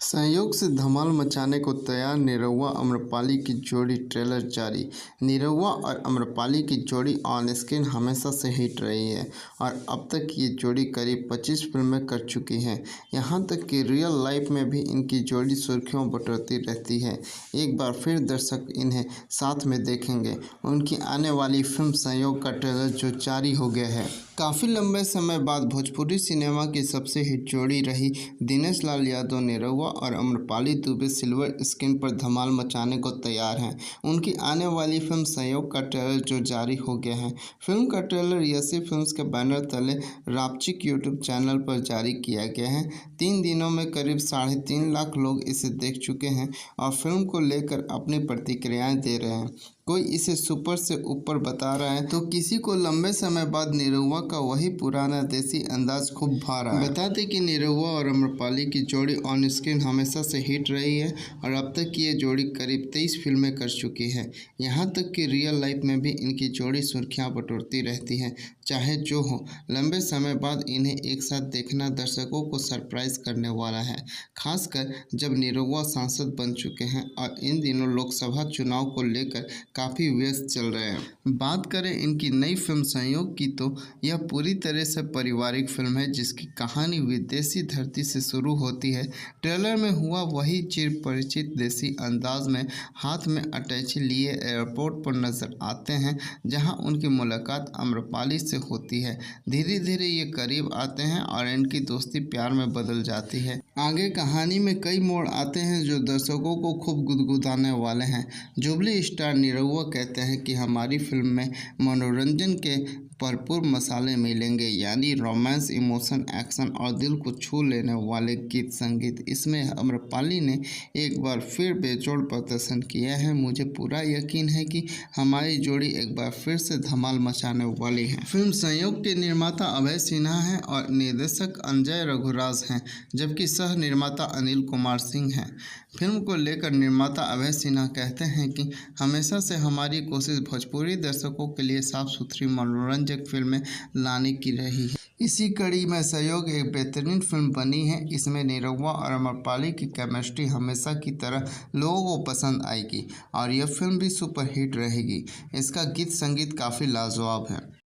संयोग से धमाल मचाने को तैयार निरहुआ आम्रपाली की जोड़ी ट्रेलर जारी। निरहुआ और आम्रपाली की जोड़ी ऑन स्क्रीन हमेशा से हिट रही है और अब तक ये जोड़ी करीब 25 फिल्में कर चुकी हैं। यहाँ तक कि रियल लाइफ में भी इनकी जोड़ी सुर्खियों बटोरती रहती है। एक बार फिर दर्शक इन्हें साथ में देखेंगे। उनकी आने वाली फिल्म संयोग का ट्रेलर जो जारी हो गया है। काफ़ी लंबे समय बाद भोजपुरी सिनेमा की सबसे हिट जोड़ी रही दिनेश लाल यादव निरहुआ और आम्रपाली दुबे सिल्वर स्क्रीन पर धमाल मचाने को तैयार हैं। उनकी आने वाली फिल्म संयोग का ट्रेलर जो जारी हो गया है। फिल्म का ट्रेलर यसी फिल्म्स के बैनर तले रापचिक यूट्यूब चैनल पर जारी किया गया है। 3 दिनों में करीब 3.5 लाख लोग इसे देख चुके हैं और फिल्म को लेकर अपनी प्रतिक्रियाएं दे रहे हैं। कोई इसे सुपर से ऊपर बता रहा है तो किसी को लंबे समय बाद निरहुआ का वही पुराना देसी अंदाज खूब भा रहा है। बता दें कि निरहुआ और आम्रपाली की जोड़ी ऑन स्क्रीन हमेशा से हिट रही है और अब तक ये जोड़ी करीब 23 फिल्में कर चुकी है। यहाँ तक कि रियल लाइफ में भी इनकी जोड़ी सुर्खियाँ बटोरती रहती है। चाहे जो हो, लंबे समय बाद इन्हें एक साथ देखना दर्शकों को सरप्राइज करने वाला है, खासकर जब निरहुआ सांसद बन चुके हैं और इन दिनों लोकसभा चुनाव को लेकर काफ़ी व्यस्त चल रहे हैं। बात करें इनकी नई फिल्म संयोग की तो यह पूरी तरह से पारिवारिक फिल्म है जिसकी कहानी विदेशी धरती से शुरू होती है। ट्रेलर में हुआ वही चिर परिचित देसी अंदाज में हाथ में अटैची लिए एयरपोर्ट पर नजर आते हैं जहां उनकी मुलाकात आम्रपाली से होती है। धीरे धीरे ये करीब आते हैं और इनकी दोस्ती प्यार में बदल जाती है। आगे कहानी में कई मोड़ आते हैं जो दर्शकों को खूब गुदगुदाने वाले हैं। जुबली स्टार निरहुआ कहते हैं कि हमारी फिल्म में मनोरंजन के भरपूर मसाले मिलेंगे, यानी रोमांस, इमोशन, एक्शन और दिल को छू लेने वाले गीत संगीत। इसमें आम्रपाली ने एक बार फिर बेजोड़ प्रदर्शन किया है। मुझे पूरा यकीन है कि हमारी जोड़ी एक बार फिर से धमाल मचाने वाली है। फिल्म संयोग के निर्माता अभय सिन्हा हैं और निर्देशक अंजय रघुराज हैं, जबकि सह निर्माता अनिल कुमार सिंह हैं। फिल्म को लेकर निर्माता अभय सिन्हा कहते हैं कि हमेशा से हमारी कोशिश भोजपुरी दर्शकों के लिए साफ सुथरी मनोरंजक फिल्में लाने की रही है। इसी कड़ी में संयोग एक बेहतरीन फिल्म बनी है। इसमें निरहुआ और आम्रपाली की केमिस्ट्री हमेशा की तरह लोगों को पसंद आएगी और यह फिल्म भी सुपरहिट रहेगी। इसका गीत संगीत काफ़ी लाजवाब है।